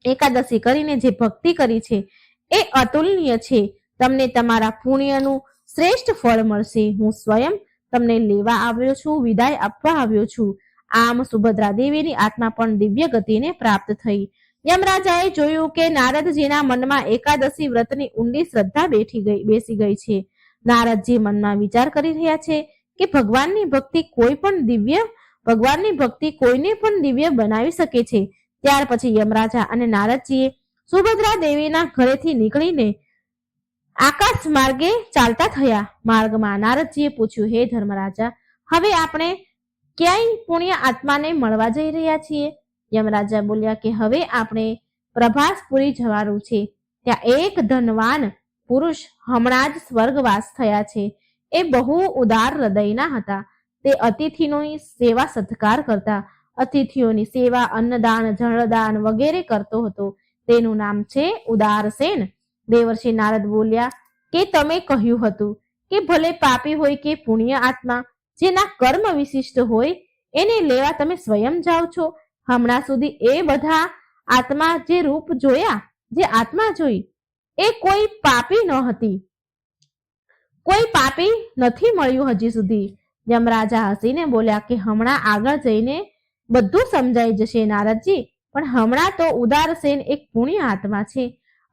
એકાદશી કરીને જે ભક્તિ કરી છે એ અતુલનીય છે. તમને તમારા પુણ્યનું શ્રેષ્ઠ ફળ મળશે. હું સ્વયં તમને લેવા આવ્યો છું, વિદાય આપવા આવ્યો છું. આમ સુભદ્રા દેવીની આત્મા પણ દિવ્ય ગતિને પ્રાપ્ત થઈ. યમરાજાએ જોયું કે નારદજીના મનમાં એકાદશી વ્રતની ઊંડી શ્રદ્ધા બેસી ગઈ છે. નારદજી મનમાં વિચાર કરી રહ્યા છે કે ભગવાનની ભક્તિ કોઈને પણ દિવ્ય બનાવી શકે છે. ત્યાર પછી યમરાજા અને નારદજીએ સુભદ્રા દેવીના ઘરેથી નીકળીને આકાશ માર્ગે ચાલતા થયા. માર્ગમાં નારદજીએ પૂછ્યું, હે ધર્મરાજા, હવે આપણે ક્યાંય પુણ્ય આત્માને મળવા જઈ રહ્યા છીએ? યમરાજા બોલ્યા કે હવે આપણે પ્રભાસપુરી જવાનું છે. ત્યાં એક ધનવાન પુરુષ હમણાં જ સ્વર્ગવાસ થયા છે. એ બહુ ઉદાર હૃદયના હતા. તે અતિથિની સેવા સત્કાર કરતા. અતિથિઓની સેવા, અન્નદાન, જળદાન વગેરે કરતો હતો. તેનું નામ છે ઉદારસેન. દેવર્ષિ નારદ બોલ્યા કે તમે કહ્યું હતું કે ભલે પાપી હોય કે પુણ્ય આત્મા, જેના કર્મ વિશિષ્ટ હોય એને લેવા તમે સ્વયં જાઓ છો. હમણાં સુધી એ બધા આત્મા જે રૂપ જોયા, જે આત્મા જોઈ, એ કોઈ પાપી ન હતી. કોઈ પાપી નથી મળ્યું હજી સુધી. યમરાજા હસીને બોલ્યા કે હમણાં આગળ જઈને બધું સમજાઈ જશે નારદજી, પણ હમણાં તો ઉદારસેન એક પુણ્ય આત્મા છે.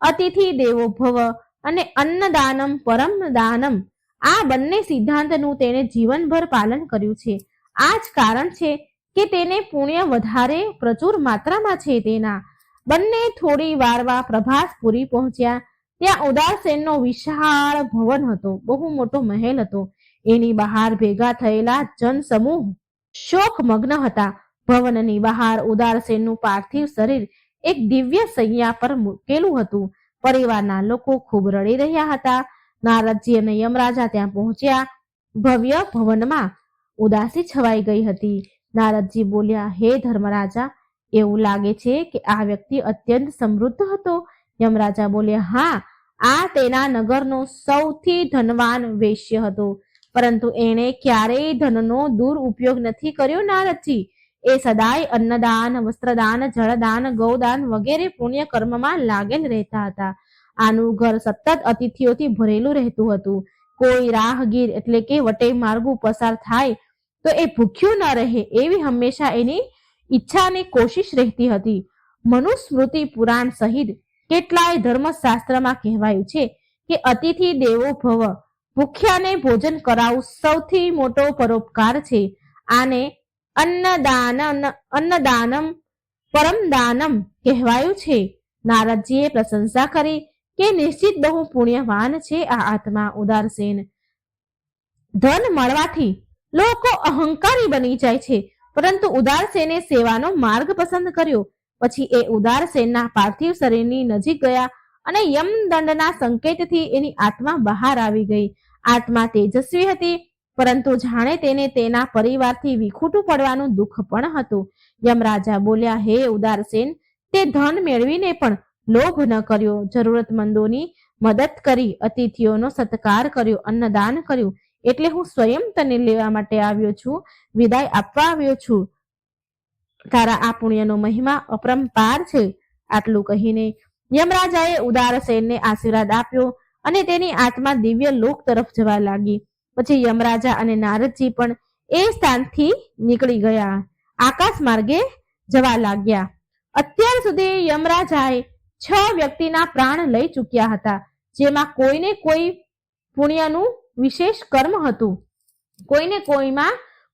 અતિથિ દેવો ભવ અને અન્નદાનમ પરમ દાનમ, આ બંને સિદ્ધાંતનું તેણે જીવનભર પાલન કર્યું છે. આ જ કારણ છે કે તેને પુણ્ય વધારે પ્રચુર માત્રામાં છે. તેના બંને થોડી વારમાં પ્રભાસપુરી પહોંચ્યા. ત્યાં ઉદારસેનનો વિશાળ ભવન હતો. બહુ મોટો મહેલ હતો. એની બહાર ભેગા થયેલા જન સમૂહ શોકમગ્ન હતા. ભવનની બહાર ઉદારસેનનું પાર્થિવ શરીર એક દિવ્ય સૈયા પર મૂકેલું હતું. પરિવારના લોકો ખૂબ રડી રહ્યા હતા. નારદજી અને યમરાજા ત્યાં પહોંચ્યા. ભવ્ય ભવનમાં ઉદાસી છવાઈ ગઈ હતી. નારદજી બોલ્યા, હે ધર્મરાજા, એવું લાગે છે કે આ વ્યક્તિ અત્યંત સમૃદ્ધ હતો. યમરાજા બોલ્યા, હા, આ તેના નગરનો સૌથી ધનવાન વૈશ્ય હતો, પરંતુ એણે ક્યારેય ધનનો દુરુપયોગ નથી કર્યો. નારદજી, એ સદાય અન્નદાન, વસ્ત્રદાન, જળદાન, ગૌદાન વગેરે પુણ્ય કર્મમાં લાગેલ રહેતા હતા. આનું ઘર સતત અતિથિઓથી ભરેલું રહેતું હતું. કોઈ રાહગીર એટલે કે વટે માર્ગું પસાર થાય તો એ ભૂખ્યું ન રહે એવી હંમેશા એની ઈચ્છા અને કોશિશ રહેતી હતી. મનુસ્મૃતિ પુરાણ સહિત કેટલાય ધર્મશાસ્ત્રમાં કહેવાયું છે કે અતિથિ દેવો ભવ, ભૂખ્યાને ભોજન કરાવવું સૌથી મોટો પરોપકાર છે. આને અન્નદાનમ પરમદાનમ કહેવાયું છે. નારદજીએ પ્રશંસા કરી કે નિશ્ચિત બહુ પુણ્યવાન છે આ આત્મા ઉદારસેન. ધન મળવાથી લોકો અહંકારી બની જાય છે, પરંતુ ઉદારસેને સેવાનો માર્ગ પસંદ કર્યો. પછી એ ઉદારસેનના પાર્થિવ શરીરની નજીક ગયા અને યમદંડના સંકેતથી એની આત્મા બહાર આવી ગઈ. આત્મા તેજસ્વી હતી, પરંતુ જાણે તેને તેના પરિવારથી વિખૂટું પડવાનું દુઃખ પણ હતું. યમરાજા બોલ્યા, હે ઉદારસેન, તે ધન મેળવીને પણ લોભ ન કર્યો, જરૂરતમંદોની મદદ કરી, અતિથિઓનો સત્કાર કર્યો, અન્નદાન કર્યું, એટલે હું સ્વયં તને લેવા માટે આવ્યો છું, વિદાય આપવા આવ્યો છું. તારા આ પુણ્યનો મહિમા અપરંપાર છે. આટલું કહીને યમરાજાએ ઉદારસેનને આશીર્વાદ આપ્યો અને તેની આત્મા દિવ્ય લોક તરફ જવા લાગી. પછી યમરાજા અને નારદજી પણ એ સ્થાનથી નીકળી ગયા, આકાશ માર્ગે જવા લાગ્યા. અત્યાર સુધી યમરાજાએ 6 વ્યક્તિના પ્રાણ લઈ ચૂક્યા હતા, જેમાં કોઈને કોઈ પુણ્યનું વિશેષ કર્મ હતું.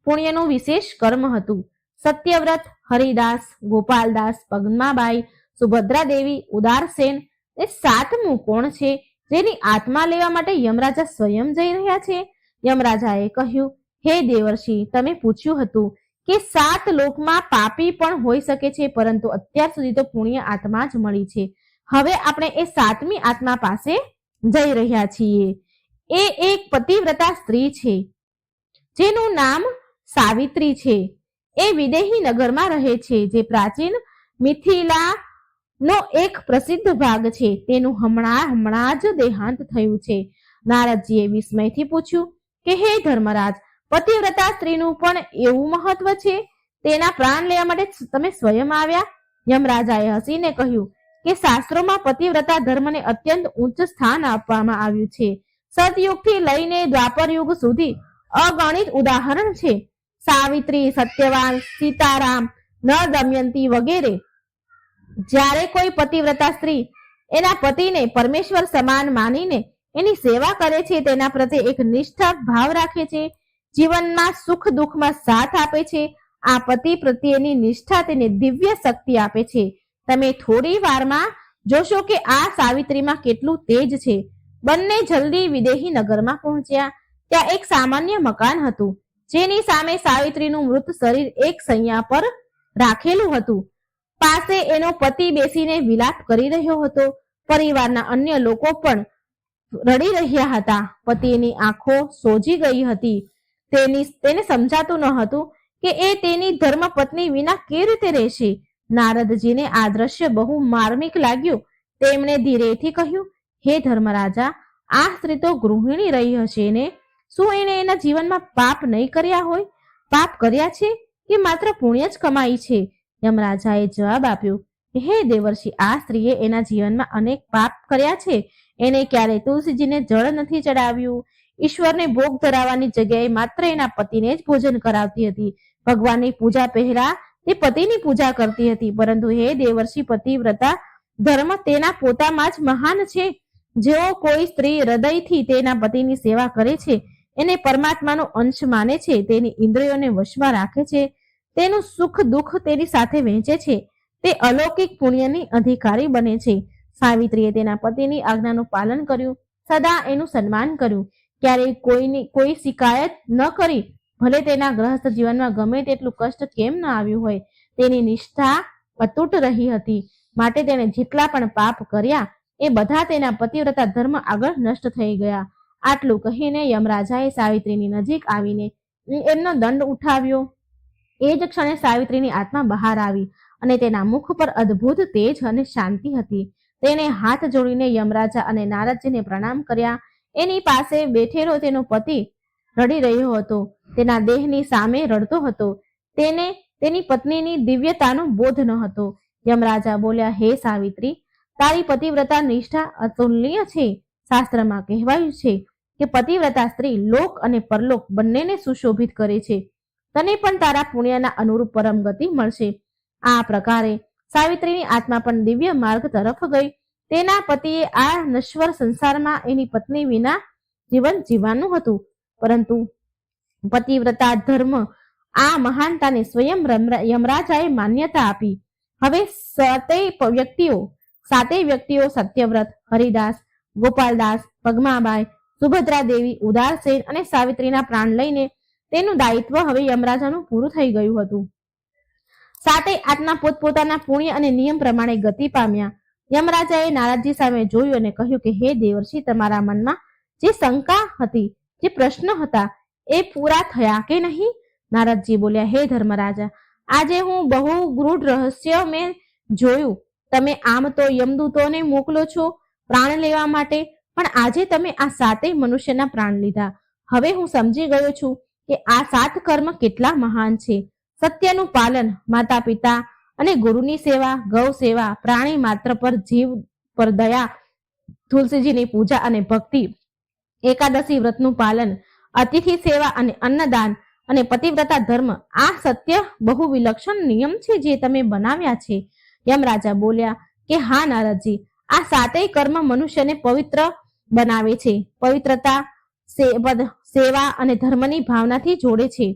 પુણ્યનું વિશેષ કર્મ હતું. સત્યવ્રત, હરિદાસ, ગોપાલદાસ, પદ્માબાઈ, સુભદ્રા દેવી, ઉદારસેન. એ 7મું કોણ છે જેની આત્મા લેવા માટે યમરાજા સ્વયં જઈ રહ્યા છે? યમરાજાએ કહ્યું, હે દેવર્ષિ, તમે પૂછ્યું હતું કે 7 લોકમાં પાપી પણ હોઈ શકે છે, પરંતુ અત્યાર સુધી તો પુણ્ય આત્મા જ મળી છે. હવે આપણે એ 7મી આત્મા પાસે જઈ રહ્યા છીએ. એ એક પતિવ્રતા સ્ત્રી છે જેનું નામ સાવિત્રી છે. એ વિદેહી નગરમાં રહે છે, જે પ્રાચીન મિથિલાનો એક પ્રસિદ્ધ ભાગ છે. તેનું હમણાં જ દેહાંત થયું છે. નારદજીએ વિસ્મયથી પૂછ્યું કે હે ધર્મરાજ, પતિવ્રતા સ્ત્રીનું પણ એવું મહત્વ છે? તેના પ્રાણ લેવા માટે તમે સ્વયં આવ્યા? યમરાજાએ હસીને કહ્યું કે શાસ્ત્રોમાં પતિવ્રતા ધર્મને અત્યંત ઉચ્ચ સ્થાન આપવામાં આવ્યું છે. સતયુગથી લઈને દ્વાપર યુગ સુધી અગણિત ઉદાહરણ છે. સાવિત્રી, સત્યવાન, સીતારામ, નળ દમયંતી વગેરે. જ્યારે કોઈ પતિવ્રતા સ્ત્રી એના પતિને પરમેશ્વર સમાન માનીને એની સેવા કરે છે, તેના પ્રત્યે એક નિષ્ઠા ભાવ રાખે છે, જીવનમાં સુખ દુઃખમાં સાથ આપે છે, આ પતિ પ્રત્યેની નિષ્ઠા તેને દિવ્ય શક્તિ આપે છે. તમે થોડી વારમાં જોશો કે આ સાવિત્રીમાં કેટલું તેજ છે. બંને જલ્દી વિદેહી નગરમાં પહોંચ્યા. ત્યાં એક સામાન્ય મકાન હતું, જેની સામે સાવિત્રીનું મૃત શરીર એક સૈયા પર રાખેલું હતું. પાસે એનો પતિ બેસીને વિલાપ કરી રહ્યો હતો. પરિવારના અન્ય લોકો પણ રડી રહ્યા હતા. પતિની આંખો સોજી ગઈ હતી. તેને સમજાતું ન હતું કે એ તેની ધર્મપત્ની વિના કેવી રીતે રહેશે. નારદજીને આ દ્રશ્ય બહુ માર્મિક લાગ્યું. તેમણે ધીરેથી કહ્યું, હે ધર્મરાજા, આ સ્ત્રી તો ગૃહિણી રહી હશે ને? શું એણે એના જીવનમાં પાપ નહીં કર્યા હોય? પાપ કર્યા છે કે માત્ર પુણ્ય જ કમાઈ છે? યમરાજાએ જવાબ આપ્યો, હે દેવર્ષિ, આ સ્ત્રીએ એના જીવનમાં અનેક પાપ કર્યા છે. એને ક્યારેય તુલસીજીને જળ નથી ચડાવ્યું. ઈશ્વરને ભોગ ધરાવવાની જગ્યાએ માત્ર એના પતિને જ ભોજન કરાવતી હતી. ભગવાનની પૂજા પહેલા તે પતિની પૂજા કરતી હતી. પરંતુ હે દેવર્ષિ, પતિવ્રતા ધર્મ તેના પોતામાં જ મહાન છે. જેઓ કોઈ સ્ત્રી હૃદયથી તેના પતિની સેવા કરે છે, એને પરમાત્માનો અંશ માને છે, તેની ઇન્દ્રિયોને વશમાં રાખે છે, તેનું સુખ દુઃખ તેની સાથે વહેંચે છે, તે અલૌકિક પુણ્યની અધિકારી બને છે. સાવિત્રીએ તેના પતિની આજ્ઞાનું પાલન કર્યું, સદા એનું સન્માન કર્યું, ક્યારેય કોઈ શિકાયત ન કરી. ભલે તેના ગ્રહસ્થ જીવનમાં ગમે તેટલું કષ્ટ કેમ ન આવ્યું હોય, તેની નિષ્ઠા અતૂટ રહી હતી. માટે તેણે જેટલા પણ પાપ કર્યા એ બધા તેના પતિવ્રતા ધર્મ આગળ નષ્ટ થઈ ગયા. આટલું કહીને યમરાજાએ સાવિત્રીની નજીક આવીને એમનો દંડ ઉઠાવ્યો. એ જ ક્ષણે સાવિત્રીની આત્મા બહાર આવી અને તેના મુખ પર અદ્ભુત તેજ અને શાંતિ હતી. તેને હાથ જોડીને યમરાજા અને નારદજીને પ્રણામ કર્યા. એની પાસે બેઠેલો તેનો પતિ રડી રહ્યો હતો. તેના દેહની સામે રડતો હતો. તેને તેની પત્નીની દિવ્યતાનો બોધ ન હતો. યમરાજા બોલ્યા, હે સાવિત્રી, તારી પતિવ્રતા નિષ્ઠા અતુલનીય છે. શાસ્ત્રમાં કહેવાયું છે કે પતિવ્રતા સ્ત્રી લોક અને પરલોક બંનેને સુશોભિત કરે છે. તને પણ તારા પુણ્યના અનુરૂપ પરમ ગતિ મળશે. આ પ્રકારે સાવિત્રીની આત્મા પણ દિવ્ય માર્ગ તરફ ગઈ. તેના પતિએ આ નશ્વર સંસારમાં એની પત્ની વિના જીવન જીવવાનું હતું, પરંતુ પતિવ્રતા ધર્મ આ મહાનતાને સ્વયં યમરાજાએ માન્યતા આપી. હવે સાતેય વ્યક્તિઓ સત્યવ્રત, હરિદાસ, ગોપાલદાસ, પદ્માબાઈ, સુભદ્રા દેવી, ઉદારસેન અને સાવિત્રીના પ્રાણ લઈને તેનું દાયિત્વ હવે યમરાજાનું પૂરું થઈ ગયું હતું. સાતે આત્મા પોતપોતાના પુણ્ય અને નિયમ પ્રમાણે ગતિ પામ્યા. યમરાજાએ નારદજી સામે જોયું અને કહ્યું કે હે દેવર્ષિ, તમારા મનમાં જે શંકા હતી, જે પ્રશ્ન હતા, એ પૂરા થયા કે નહીં? નારદજી બોલ્યા, હે ધર્મરાજા, આજે હું બહુ ગૂઢ રહસ્ય મેં જોયું. તમે આમ તો યમદૂતોને મોકલો છો પ્રાણ લેવા માટે, પણ આજે તમે આ સાતેય મનુષ્યના પ્રાણ લીધા. હવે હું સમજી ગયો છું કે આ 7 કર્મ કેટલા મહાન છે. સત્યનું પાલન, માતા પિતા અને ગુરુની સેવા, ગૌ સેવા, પ્રાણી માત્ર પર, જીવ પર દયા, તુલસીજીની પૂજા અને ભક્તિ, એકાદશી વ્રતનું પાલન, અતિથિ સેવા અને અન્નદાન અને પતિવ્રતા ધર્મ, આ સત્ય બહુ વિલક્ષણ નિયમ છે જે તમે બનાવ્યા છે. યમરાજા બોલ્યા કે હા નારદજી, આ 7 કર્મ મનુષ્યને પવિત્ર બનાવે છે. પવિત્રતા, સેવા અને ધર્મની ભાવનાથી જોડે છે.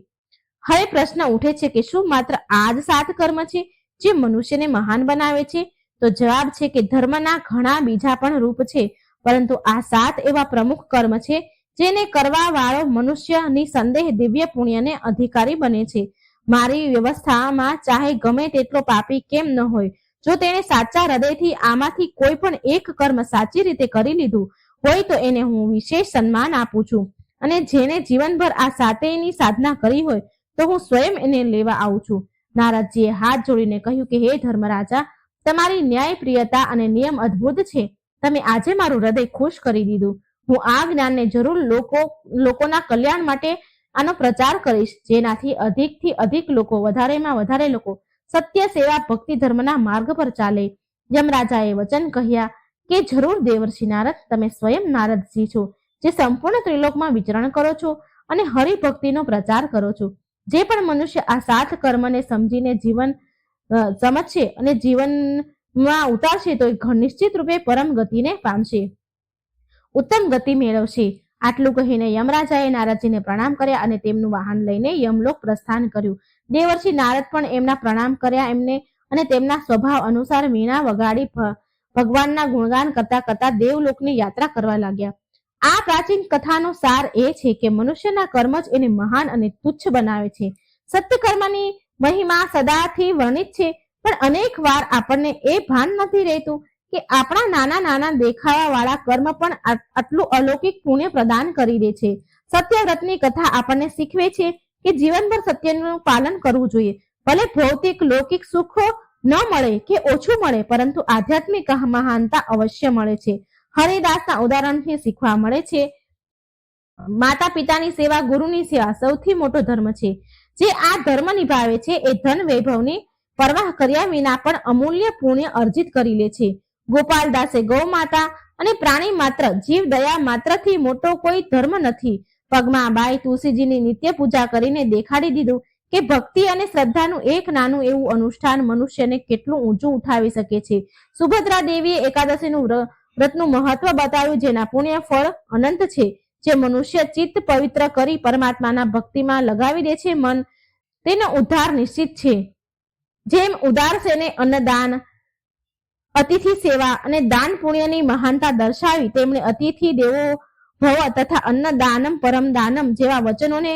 હવે પ્રશ્ન ઉઠે છે કે શું માત્ર આ જ 7 કર્મ છે જે મનુષ્યને મહાન બનાવે છે? તો જવાબ છે કે ધર્મના ઘણા બીજા પણ રૂપ છે, પરંતુ આ 7 એવા પ્રમુખ કર્મ છે જેને કરવા વાળો મનુષ્ય નિસંદેહ દિવ્ય પુણ્યને અધિકારી બને છે. મારી વ્યવસ્થામાં ચાહે ગમે તેટલો પાપી કેમ ન હોય, જો તેણે સાચા હૃદયથી આમાંથી કોઈ પણ એક કર્મ સાચી રીતે કરી લીધું હોય તો એને હું વિશેષ સન્માન આપું છું, અને જેને જીવનભર આ 7ની સાધના કરી હોય તો હું સ્વયં એને લેવા આવું છું. નારદજીએ હાથ જોડીને કહ્યું કે હે ધર્મરાજા, તમારી ન્યાય પ્રિયતા અને નિયમ અદ્ભુત છે. તમે આજે મારું હૃદય ખુશ કરી દીધું. હું આ જ્ઞાનને જરૂર લોકોના કલ્યાણ માટે આનો પ્રચાર કરીશ, જેનાથી અધિકથી અધિક લોકો, વધારેમાં વધારે લોકો સત્ય, સેવા, ભક્તિ, ધર્મના માર્ગ પર ચાલે. યમરાજાએ વચન કહ્યા કે જરૂર દેવર્ષિ નારદ, તમે સ્વયં નારદજી છો, જે સંપૂર્ણ ત્રિલોકમાં વિચરણ કરો છો અને હરિભક્તિનો પ્રચાર કરો છો. જે પણ મનુષ્ય આ 7 કર્મને સમજીને જીવન સમજશે અને જીવનમાં ઉતારશે તો નિશ્ચિત રૂપે પરમ ગતિને પામશે, ઉત્તમ ગતિ મેળવશે. આટલું કહીને યમરાજાએ નારદજીને પ્રણામ કર્યા અને તેમનું વાહન લઈને યમલોક પ્રસ્થાન કર્યું. દેવર્ષિ નારદ પણ એમના પ્રણામ કર્યા એમને, અને તેમના સ્વભાવ અનુસાર વીણા વગાડી ભગવાનના ગુણગાન કરતા કરતા દેવલોકની યાત્રા કરવા લાગ્યા. આ પ્રાચીન કથાનો સાર એ છે કે મનુષ્યના કર્મ જ એને મહાન અને તુચ્છ બનાવે છે. સત્ય કર્મની મહિમા સદાથી વર્ણિત છે, પણ અનેક વાર આપણને એ ભાન નથી રહેતું કે આપણા નાના નાના દેખાવા વાળા કર્મ પણ આટલું અલૌકિક પુણ્ય પ્રદાન કરી દે છે. સત્યવ્રતની કથા આપણને શીખવે છે કે જીવનભર સત્યનું પાલન કરવું જોઈએ. ભલે ભૌતિક લૌકિક સુખ ન મળે કે ઓછું મળે, પરંતુ આધ્યાત્મિક મહાનતા અવશ્ય મળે છે. હરિદાસના ઉદાહરણથી શીખવા મળે છે માતા પિતાની સેવા, ગુરુની સેવા સૌથી મોટો ધર્મ છે. જે આ ધર્મ નિભાવે છે એ ધન વૈભવની પરવાહ કર્યા વિના પણ અમૂલ્ય પુણ્ય અર્જિત કરી લે છે. ગોપાલદાસે ગૌ માતા અને પ્રાણી માત્ર, જીવ દયા માત્રથી મોટો કોઈ ધર્મ નથી. પગમાં બાઈ તુલસીજીની નિત્ય પૂજા કરીને દેખાડી દીધું કે ભક્તિ અને શ્રદ્ધાનું એક નાનું એવું અનુષ્ઠાન મનુષ્યને કેટલું ઊંચું ઉઠાવી શકે છે. સુભદ્રા દેવીએ એકાદશીનું વ્રતનું મહત્વ બતાવ્યું, જેના પુણ્ય ફળ અનંત છે. જે મનુષ્ય ચિત્ત પવિત્ર કરી પરમાત્માના ભક્તિમાં લગાવી દે છે મન, તેનો ઉદ્ધાર નિશ્ચિત છે. જેમ ઉદાર સેને અન્નદાન, અતિથિ સેવા અને દાન પુણ્યની મહાનતા દર્શાવી, તેમણે અતિથિ દેવો ભવ તથા અન્નદાનમ પરમ દાનમ જેવા વચનોને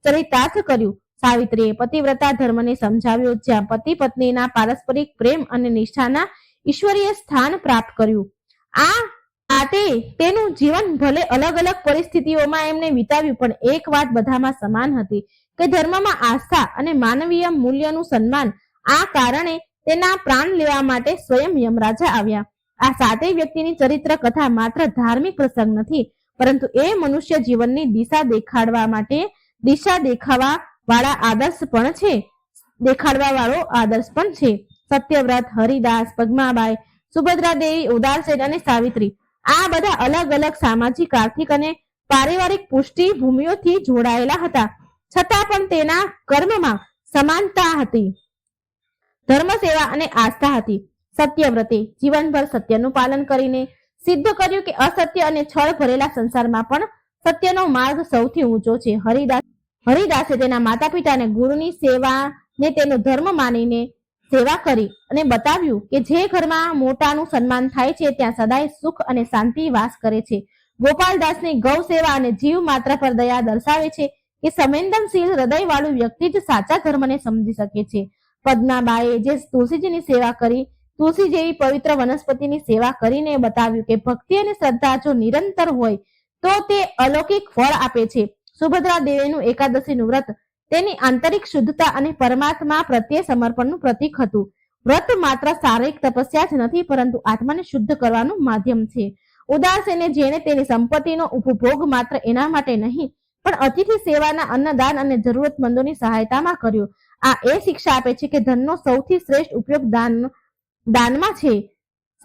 ચરિતાર્થ કર્યું. સાવિત્રીએ પતિવ્રતા ધર્મને સમજાવ્યો, જ્યાં પતિ પત્નીના પારસ્પરિક પ્રેમ અને નિષ્ઠાના ઈશ્વરીય સ્થાન પ્રાપ્ત કર્યું. આ આતે તેનું જીવન ભલે અલગ અલગ પરિસ્થિતિઓમાં એમને વિતાવ્યું, પણ એક વાત બધામાં સમાન હતી કે ધર્મમાં આસ્થા અને માનવીય મૂલ્યનું સન્માન. આ કારણે તેના પ્રાણ લેવા માટે સ્વયં યમરાજા આવ્યા. આ 7 વ્યક્તિની ચરિત્ર કથા માત્ર ધાર્મિક પ્રસંગ નથી, પરંતુ એ મનુષ્ય જીવનની દિશા દેખાવા વાળા આદર્શ પણ છે. સત્યવ્રત, હરિદાસ, પદ્માબાઈ, સુભદ્રા દેવી, ઉદારસેન અને સાવિત્રી આ બધા અલગ અલગ સામાજિક, આર્થિક અને પારિવારિક પૃષ્ઠભૂમિઓથી જોડાયેલા હતા, છતાં પણ તેના કર્મમાં સમાનતા હતી, ધર્મ, સેવા અને આસ્થા હતી. સત્યવ્રતે જીવનભર સત્યનું પાલન કરીને સિદ્ધ કર્યું કે અસત્ય અને છળ ભરેલા સંસારમાં પણ સત્યનો માર્ગ સૌથી ઊંચો છે. હરિદાસે તેના માતા પિતા અને ગુરુની સેવાને તેનો ધર્મ માનીને સેવા કરી અને બતાવ્યું કે જે ઘરમાં મોટાનું સન્માન થાય છે ત્યાં સદાય સુખ અને શાંતિ વાસ કરે છે. ગોપાલદાસની ગૌ સેવા અને જીવ માત્ર પર દયા દર્શાવે છે કે સંવેદનશીલ હૃદયવાળું વ્યક્તિ જ સાચા ધર્મને સમજી શકે છે. પદ્માબાએ જે તુલસીજીની સેવા કરી, તુલસી જેવી પવિત્ર વનસ્પતિની સેવા કરીને બતાવ્યું કે ભક્તિ અને શ્રદ્ધા જો નિરંતર હોય તો તે અલૌકિક ફળ આપે છે. સુભદ્રા દેવીનું એકાદશીનું વ્રત તેની આંતરિક શુદ્ધતા અને પરમાત્મા પ્રત્યે સમર્પણનું પ્રતીક હતું. વ્રત માત્ર શારીરિક તપસ્યા જ નથી, પરંતુ આત્માને શુદ્ધ કરવાનું માધ્યમ છે. ઉદાસીને જેણે તેની સંપત્તિનો ઉપભોગ માત્ર એના માટે નહીં, પણ અતિથિ સેવાના, અન્નદાન અને જરૂરતમંદોની સહાયતામાં કર્યો. આ એ શિક્ષા આપે છે કે ધનનો સૌથી શ્રેષ્ઠ ઉપયોગ દાનમાં છે.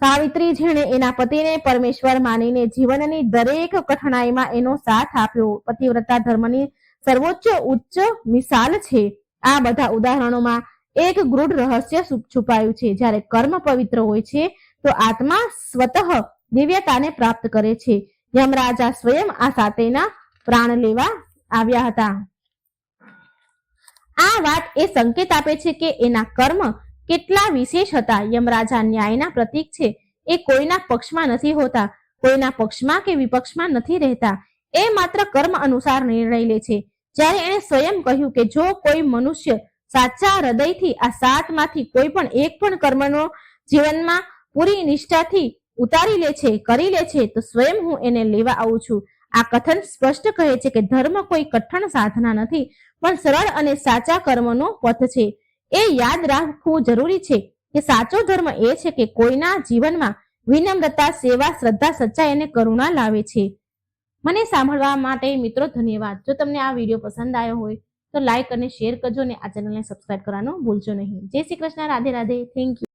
સાવિત્રી જેણે એના પતિને પરમેશ્વર માનીને જીવનની દરેક કઠણાઈમાં એનો સાથ આપ્યો, પતિવ્રતા ધર્મની સર્વોચ્ચ ઉચ્ચ મિસાલ છે. આ બધા ઉદાહરણોમાં એક ગૂઢ રહસ્ય છુપાયું છે. જ્યારે કર્મ પવિત્ર હોય છે તો આત્મા સ્વતઃ દિવ્યતાને પ્રાપ્ત કરે છે. યમરાજા સ્વયં આ સાતેના પ્રાણ લેવા આવ્યા હતા. આ વાત એ સંકેત આપે છે કે એના કર્મ કેટલા વિશેષ હતા. યમરાજા ન્યાયના પ્રતીક છે. એ કોઈના પક્ષમાં નથી હોતા, કોઈના પક્ષમાં કે વિપક્ષમાં નથી રહેતા. એ માત્ર કર્મ અનુસાર નિર્ણય લે છે. જ્યારે એણે સ્વયં કહ્યું કે જો કોઈ મનુષ્ય સાચા હૃદયથી આ સાતમાંથી કોઈ પણ એક પણ કર્મનો જીવનમાં પૂરી નિષ્ઠાથી ઉતારી લે છે, કરી લે છે, તો સ્વયં હું એને લેવા આવું છું. આ કથન સ્પષ્ટ કહે છે કે ધર્મ કોઈ કઠણ સાધના નથી, પણ સરળ અને સાચા કર્મનો પથ છે. એ યાદ રાખવું જરૂરી છે કે સાચો ધર્મ એ છે કે કોઈના જીવનમાં વિનમ્રતા, સેવા, શ્રદ્ધા, સચ્ચાઈ અને કરુણા લાવે છે. મને સાંભળવા માટે મિત્રો ધન્યવાદ. જો તમને આ વિડીયો પસંદ આવ્યો હોય તો લાઈક અને શેર કરજો અને આ ચેનલને સબસ્ક્રાઇબ કરવાનું ભૂલજો નહીં. જય શ્રી કૃષ્ણ. રાધે રાધે. Thank you.